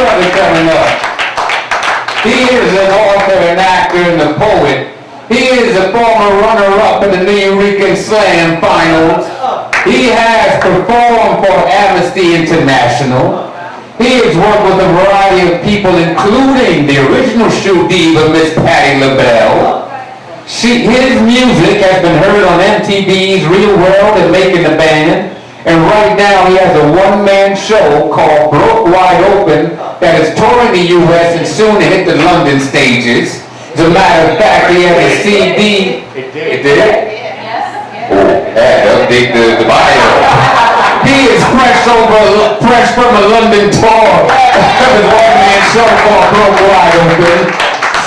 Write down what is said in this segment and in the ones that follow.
brother coming up. He is an author, an actor, and a poet. He is a former runner-up in the Nuyorican Slam finals. He has performed for Amnesty International. He has worked with a variety of people, including the original shoe diva, Miss Patti LaBelle. His music has been heard on MTV's Real World and Making the Band. And right now he has a one-man show called Rock Wilk that is touring the U.S. and soon to hit the London stages. As a matter of fact, he has a CD. It did? Yes. Oh, update the bio. He is fresh from a London tour. His one-man show called Rock Wilk.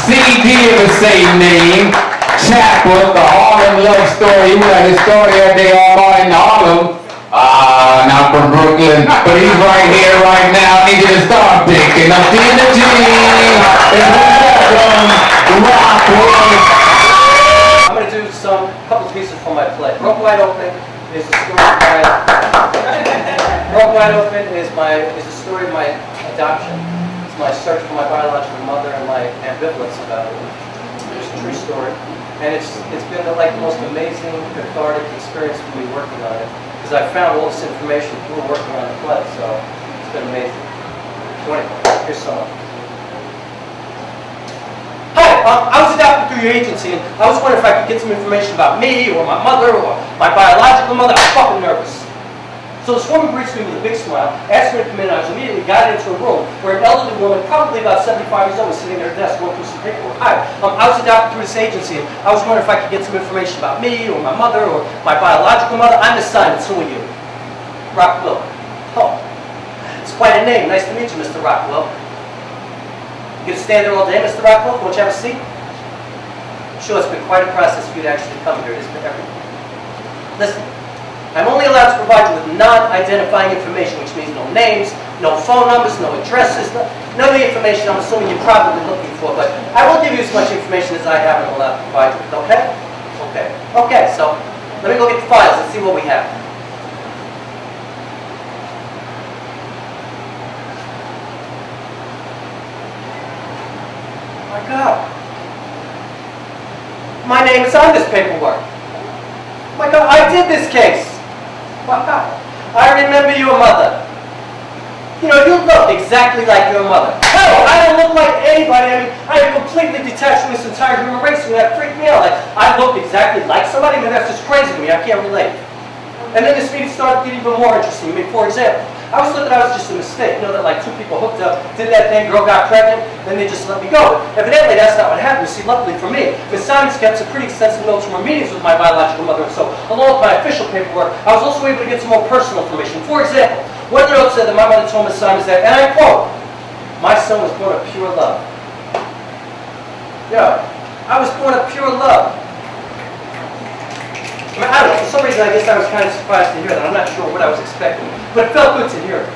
CD of the same name. Chapbook, the Harlem love story. You got his story of they all in Harlem. Not from Brooklyn, but he's right here, right now. I need you to start picking up the energy. And welcome, Rock Wilk. I'm going to do a couple pieces from my play. Rock Wilk is the story of my. Rock Wilk is the story of my adoption. It's my search for my biological mother and my ambivalence about it. It's a true story, and it's been like the most amazing, cathartic experience for me working on it. Because I found all this information through working on the play, so it's been amazing. So anyway, here's some. Hi, I was adopted through your agency, and I was wondering if I could get some information about me, or my mother, or my biological mother. I'm fucking nervous. So this woman greets me with a big smile, asked me to come in, and I was immediately guided into a room where an elderly woman, probably about 75 years old, was sitting at her desk going through some paperwork. Hi, I was adopted through this agency, and I was wondering if I could get some information about me, or my mother, or my biological mother. I'm the son, so are you. Rock Wilk. Oh, it's quite a name. Nice to meet you, Mr. Rock Wilk. You gonna stand there all day, Mr. Rock Wilk? Won't you have a seat? I'm sure it's been quite a process for you to actually come here. It is for everyone. Listen. I'm only allowed to provide you with non-identifying information, which means no names, no phone numbers, no addresses, none of the information I'm assuming you're probably looking for, but I will give you as much information as I have and allowed to provide you with, okay? Okay. Okay, so let me go get the files and see what we have. Oh my God. My name is on this paperwork. Oh my God, I did this case. Wow. I remember your mother. You know, you look exactly like your mother. Hell, I don't look like anybody. I mean, I am completely detached from this entire human race, and that freaked me out. Like, I look exactly like somebody, but that's just crazy to me. I can't relate. And then this meeting started to get even more interesting. I mean, for example, I was thought that I was just a mistake. You know, that like two people hooked up, did that thing, girl got pregnant, then they just let me go. Evidently, that's not what happened. You see, luckily for me, Miss Simons kept some pretty extensive notes from her meetings with my biological mother, and so, along with my official paperwork, I was also able to get some more personal information. For example, one note said that my mother told Miss Simons that, and I quote, "My son was born of pure love." Yeah, I was born of pure love. I mean, I don't know, for some reason I guess I was kind of surprised to hear that. I'm not sure what I was expecting, but it felt good to hear it.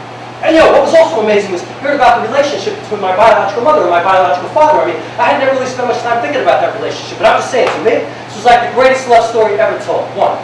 And you know, what was also amazing was hearing about the relationship between my biological mother and my biological father. I mean, I had never really spent much time thinking about that relationship, but I'm just saying, to me, this was like the greatest love story ever told. One,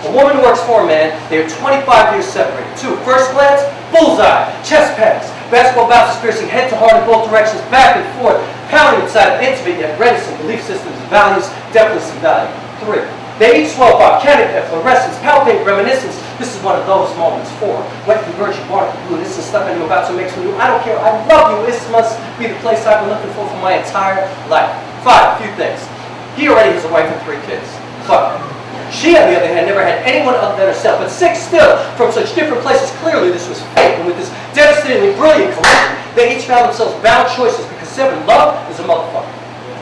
a woman works for a man, they are 25 years separated. Two, first glance, bullseye, chest pads, basketball bounces piercing head to heart in both directions, back and forth, pounding inside an intimate yet reticent belief systems and values, definitely some value. Three, they each swell volcanic efflorescence, palpate reminiscence. This is one of those moments. Four, wet converging barnacle blue. This is stuff I knew about, so it makes me new. I don't care. I love you. This must be the place I've been looking for my entire life. Five, few things. He already has a wife and 3 kids. Fuck. She, on the other hand, never had anyone other than herself. But 6 still, from such different places, clearly this was fate. And with this devastatingly brilliant collision, they each found themselves bound choices because 7, love is a motherfucker.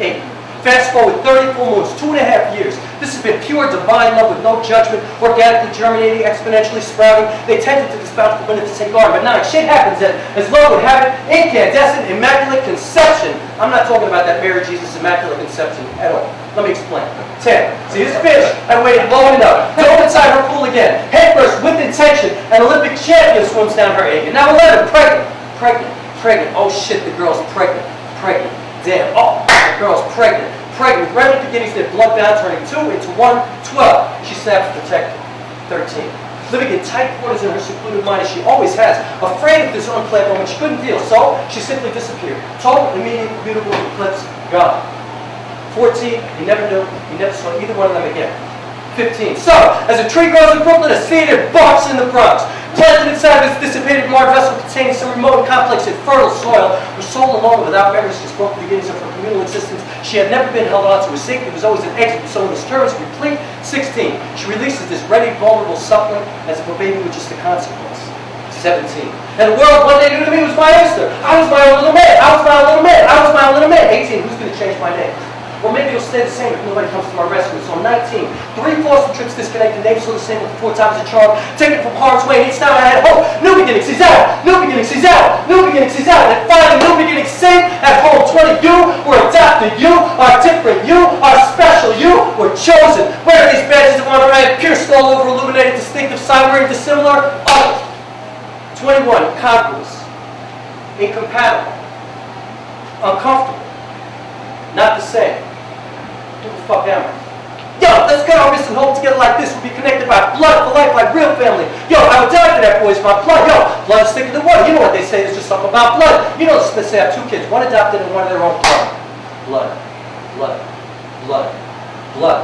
8. Fast forward 30 full moons, 2.5 years. This has been pure divine love with no judgment, organically germinating, exponentially sprouting. They tended to this bountiful minute to take garden, but 9, shit happens that, as love would have it, incandescent, immaculate conception. I'm not talking about that Mary Jesus immaculate conception at all. Let me explain. 10, see this fish, I waited low enough, dove inside her pool again, head first with intention, an Olympic champion swims down her egg. And now 11, pregnant. Oh shit, the girl's pregnant. Damn, oh, the girl's pregnant. Right at the beginning, their blood bound, turning 2 into 1, 12. She snaps protected. 13. living in tight quarters in her secluded mind as she always has, afraid of this unplanned moment she couldn't deal. So she simply disappeared. Total, immediate, beautiful eclipse, gone. 14, he never knew, he never saw either one of them again. 15. So, as a tree grows in Brooklyn, a seed embarks in the Bronx. Planted inside of this dissipated marred vessel containing some remote and complex and fertile soil, her soul alone without memories just broke the beginnings of her communal existence. She had never been held on to a safety. There was always an exit. So when this term is complete, 16. She releases this ready, vulnerable suckling as if her baby was just a consequence. 17. And the world one day knew to me was my oyster. I was my own little man. I was my own little man. I was my own little man. 18. Who's going to change my name? Or maybe it'll stay the same if nobody comes to my rescue. So 19, 3 Boston trips disconnected, names still the same with 4 times the charm. Taken from harm's way, and each time I had hope. New beginnings, he's out. New beginnings, he's out. New beginnings, he's out. And finally, new beginnings, sing at home. 20, you were adopted. You are different. You are special. You were chosen. Where are these badges of honor? I am pierced all over, illuminated, distinctive, silent, dissimilar. Others. 21, congruous, incompatible, uncomfortable, not the same. Who the fuck am I? Yo, let's cut our wrists and hold together like this. We'll be connected by blood for life, like real family. Yo, I would die for that, boys, my blood. Yo, blood is thicker than water. You know what they say, there's just something about blood. You know the Smiths have 2 kids, one adopted and one of their own blood. Blood, blood, blood, blood,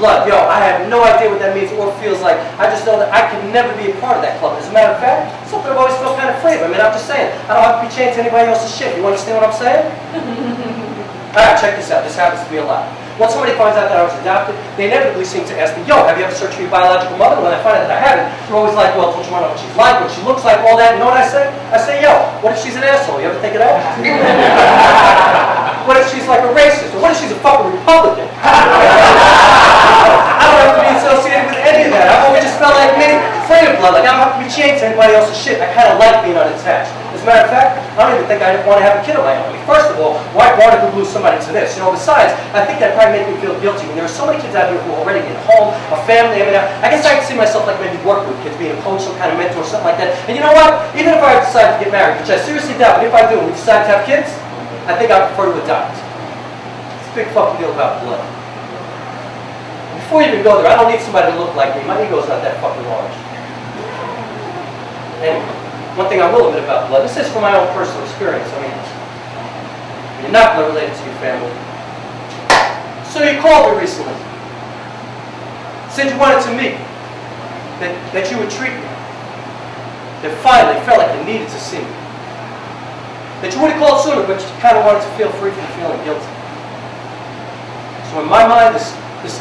blood. Yo, I have no idea what that means or feels like. I just know that I can never be a part of that club. As a matter of fact, something I've always felt kind of afraid of. I mean, I'm just saying, I don't have to be chained to anybody else's shit. You understand what I'm saying? Alright, check this out. This happens to me a lot. Once somebody finds out that I was adopted, they inevitably seem to ask me, yo, have you ever searched for your biological mother? When I find out that I haven't, they're always like, well, don't you want to know what she's like, what she looks like, all that. You know what I say? I say, yo, what if she's an asshole? You ever think of that? What if she's like a racist? Or what if she's a fucking Republican? I don't have to be associated with any of that. I've always just felt like me, afraid of blood. Like I don't have to be chained to anybody else's shit. I kind of like being unattached. As a matter of fact, I don't even think I want to have a kid of my own. I mean, first of all, why want to glue somebody to this? You know, besides, I think that probably make me feel guilty. When there are so many kids out here who are already in a home, a family. I mean, I guess I can see myself like maybe working with kids, being a coach, some kind of mentor, something like that. And you know what? Even if I decide to get married, which I seriously doubt, but if I do, and we decide to have kids, I think I prefer to adopt. It's a big fucking deal about blood. Before you even go there, I don't need somebody to look like me. My ego's not that fucking large. Anyway, one thing I will admit about blood, this is from my own personal experience. I mean, you're not blood related to your family. So you called me recently. Said you wanted to meet. That you would treat me. That finally felt like you needed to see me. That you would have called sooner, but you kind of wanted to feel free from feeling guilty. So in my mind, this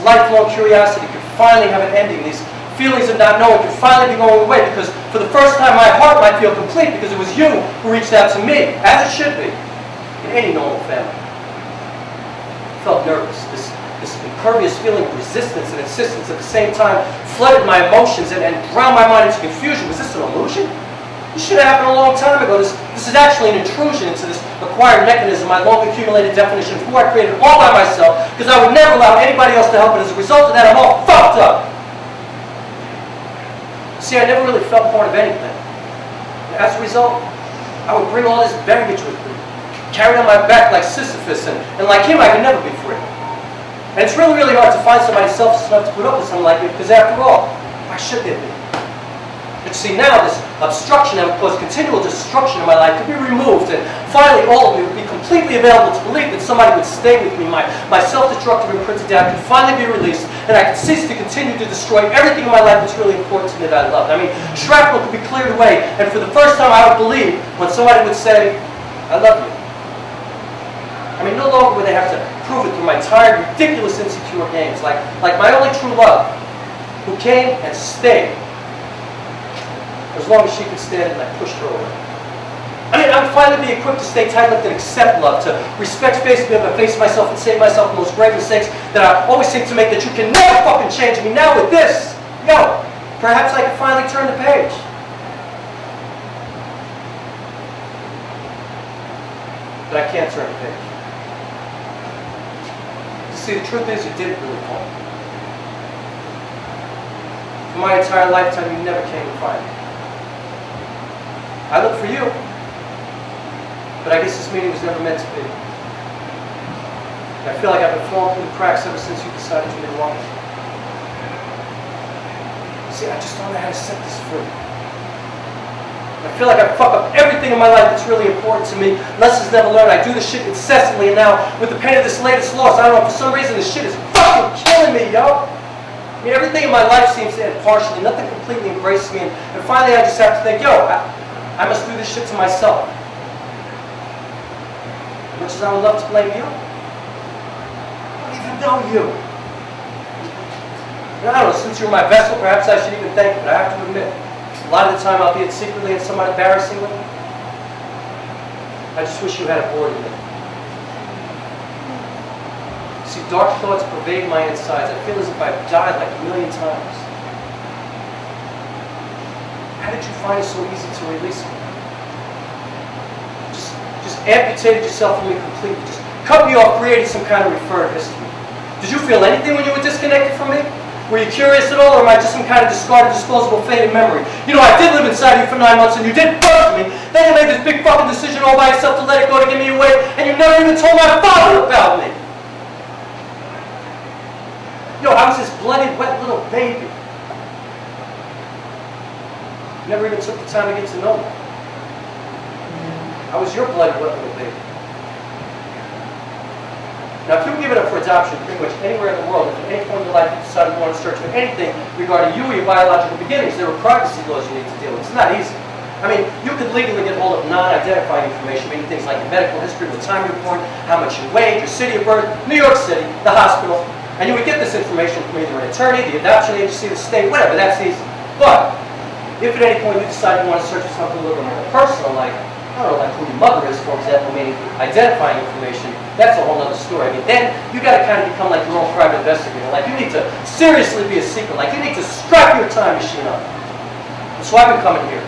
lifelong curiosity could finally have an ending. These feelings of not knowing could finally be going away, because for the first time my heart might feel complete because it was you who reached out to me, as it should be, in any normal family. I felt nervous. This impervious feeling of resistance and insistence at the same time flooded my emotions and drowned my mind into confusion. Was this an illusion? This should have happened a long time ago. This is actually an intrusion into this acquired mechanism, my long accumulated definition of who I created all by myself, because I would never allow anybody else to help, and as a result of that, I'm all fucked up. See, I never really felt part of anything. As a result, I would bring all this baggage with me, carried on my back like Sisyphus, and like him, I could never be free. And it's really, really hard to find somebody selfless enough to put up with something like me, because after all, why should there be? But see, now this obstruction that would cause continual destruction in my life could be removed, and finally all of me would be completely available to believe that somebody would stay with me. My self-destructive imprinted doubt could finally be released, and I could cease to continue to destroy everything in my life that's really important to me that I loved. I mean, shrapnel could be cleared away, and for the first time I would believe when somebody would say, I love you. I mean, no longer would they have to prove it through my tired, ridiculous, insecure games, like my only true love, who came and stayed. As long as she could stand it, and I pushed her away. I mean, I would finally be equipped to stay tight-lipped and accept love, to respect space, be able to face myself and save myself from those grave mistakes that I always seem to make, that you can never fucking change me. Now with this, yo, perhaps I can finally turn the page. But I can't turn the page. You see, the truth is, you didn't really call me. For my entire lifetime, you never came to find me. I looked for you, but I guess this meeting was never meant to be. I feel like I've been falling through the cracks ever since you decided to be alone. See, I just don't know how to set this free. I feel like I fuck up everything in my life that's really important to me. Lessons never learned. I do this shit incessantly, and now with the pain of this latest loss, I don't know, for some reason this shit is fucking killing me, yo. I mean, everything in my life seems to end partially. Nothing completely embraces me, and finally I just have to think, yo, I must do this shit to myself. As much as I would love to blame you, I don't even know you. And I don't know, since you're my vessel, perhaps I should even thank you, but I have to admit, a lot of the time, albeit secretly and somewhat embarrassingly, I just wish you had aborted me. See, dark thoughts pervade my insides. I feel as if I've died like a million times. How did you find it so easy to release me? Just amputated yourself from me completely. Just cut me off, created some kind of referred history. Did you feel anything when you were disconnected from me? Were you curious at all, or am I just some kind of discarded, disposable, faded memory? You know, I did live inside you for 9 months, and you did birth me. Then you made this big fucking decision all by yourself to let it go, to give me away, and you never even told my father about me. Yo, I was this bloody, wet little baby. You never even took the time to get to know me. I was your bloody, wet little baby. Now, if you were given up for adoption pretty much anywhere in the world, if at any point in your life you decided you want to search for anything regarding you or your biological beginnings, there are privacy laws you need to deal with. It's not easy. I mean, you could legally get hold of non-identifying information, meaning things like your medical history, the time report, how much you weighed, your city of birth, New York City, the hospital, and you would get this information from either an attorney, the adoption agency, the state, whatever, that's easy. But, if at any point you decide you want to search for something a little more personal, like, I don't know, like who your mother is, for example, meaning identifying information, that's a whole other story. I mean, then you got to kind of become like your own private investigator. Like, you need to seriously be a secret. Like, you need to strap your time machine up. So I've been coming here.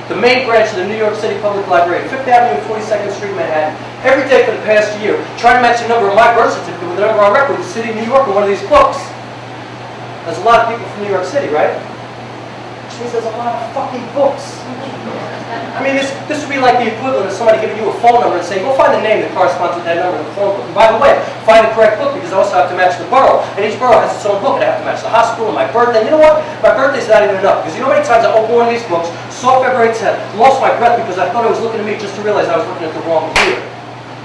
The main branch of the New York City Public Library, 5th Avenue and 42nd Street, Manhattan, every day for the past year, trying to match the number of my birth certificate with the number on record with the city of New York in one of these books. There's a lot of people from New York City, right? Which means there's a lot of fucking books. I mean, this would be like the equivalent of somebody giving you a phone number and saying, go find the name that corresponds with that number in the phone book. And by the way, find the correct book, because I also have to match the borough. And each borough has its own book, and I have to match the hospital and my birthday. And you know what? My birthday's not even enough, because you know how many times I opened one of these books, saw February 10th, lost my breath because I thought it was looking at me just to realize I was looking at the wrong year.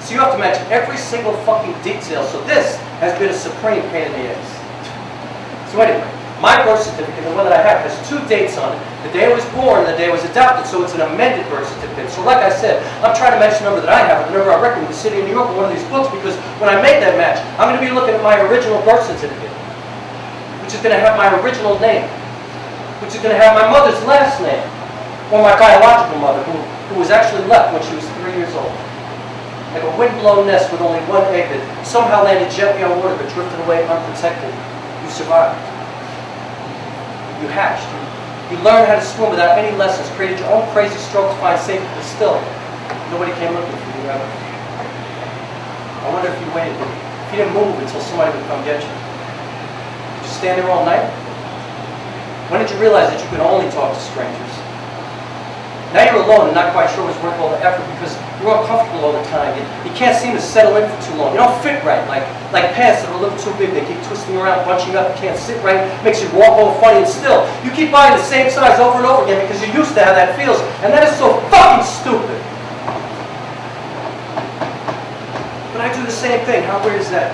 So you have to match every single fucking detail. So this has been a supreme pain in the ass. So anyway, my birth certificate, the one that I have, has 2 dates on it. The day I was born and the day I was adopted, so it's an amended birth certificate. So like I said, I'm trying to match the number that I have with the number I reckon with the city of New York in one of these books, because when I make that match, I'm going to be looking at my original birth certificate, which is going to have my original name, which is going to have my mother's last name, or my biological mother, who was actually left when she was 3 years old. Like a wind-blown nest with only one egg that somehow landed gently on water but drifted away unprotected. You survived. You hatched. You learned how to swim without any lessons, created your own crazy stroke to find safety, but still, nobody came looking for you ever. I wonder if you waited. If you didn't move until somebody would come get you. Did you stand there all night? When did you realize that you could only talk to strangers? Now you're alone and not quite sure it was worth all the effort because you're uncomfortable all the time. You can't seem to settle in for too long. You don't fit right, like pants that are a little too big. They keep twisting around, bunching up. You can't sit right. Makes you walk all funny, and still, you keep buying the same size over and over again because you're used to how that feels. And that is so fucking stupid. But I do the same thing. How weird is that?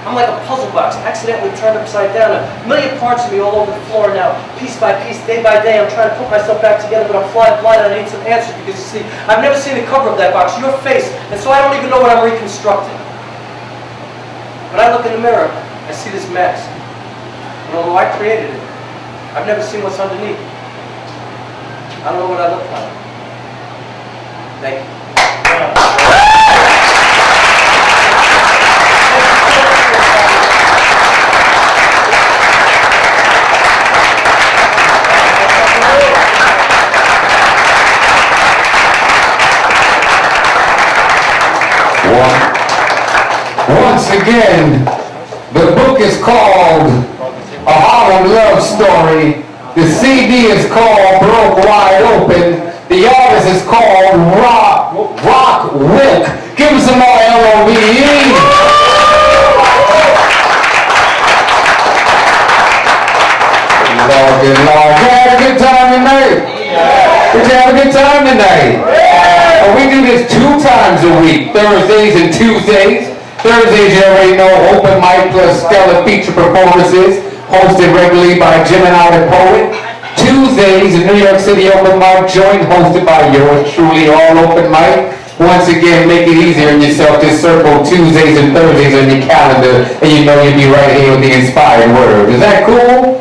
I'm like a puzzle box, accidentally turned upside down. A million parts of me all over the floor now. Piece by piece, day by day, I'm trying to put myself back together, but I'm flying blind and I need some answers because, you see, I've never seen the cover of that box, your face, and so I don't even know what I'm reconstructing. When I look in the mirror, I see this mask. And although I created it, I've never seen what's underneath. I don't know what I look like. Thank you. Once again, the book is called A Harlem Love Story. The CD is called Broke Wide Open. The artist is called Rock Wilk. Give him some more LOVE. tonight? We do this 2 times a week, Thursdays and Tuesdays. Thursdays, you already know, open mic plus stellar feature performances, hosted regularly by Gemini the Poet. Tuesdays, the New York City open mic joint, hosted by yours truly, all open mic. Once again, make it easier on yourself. Just circle Tuesdays and Thursdays on your calendar, and you know you'll be right here with the inspired word. Is that cool?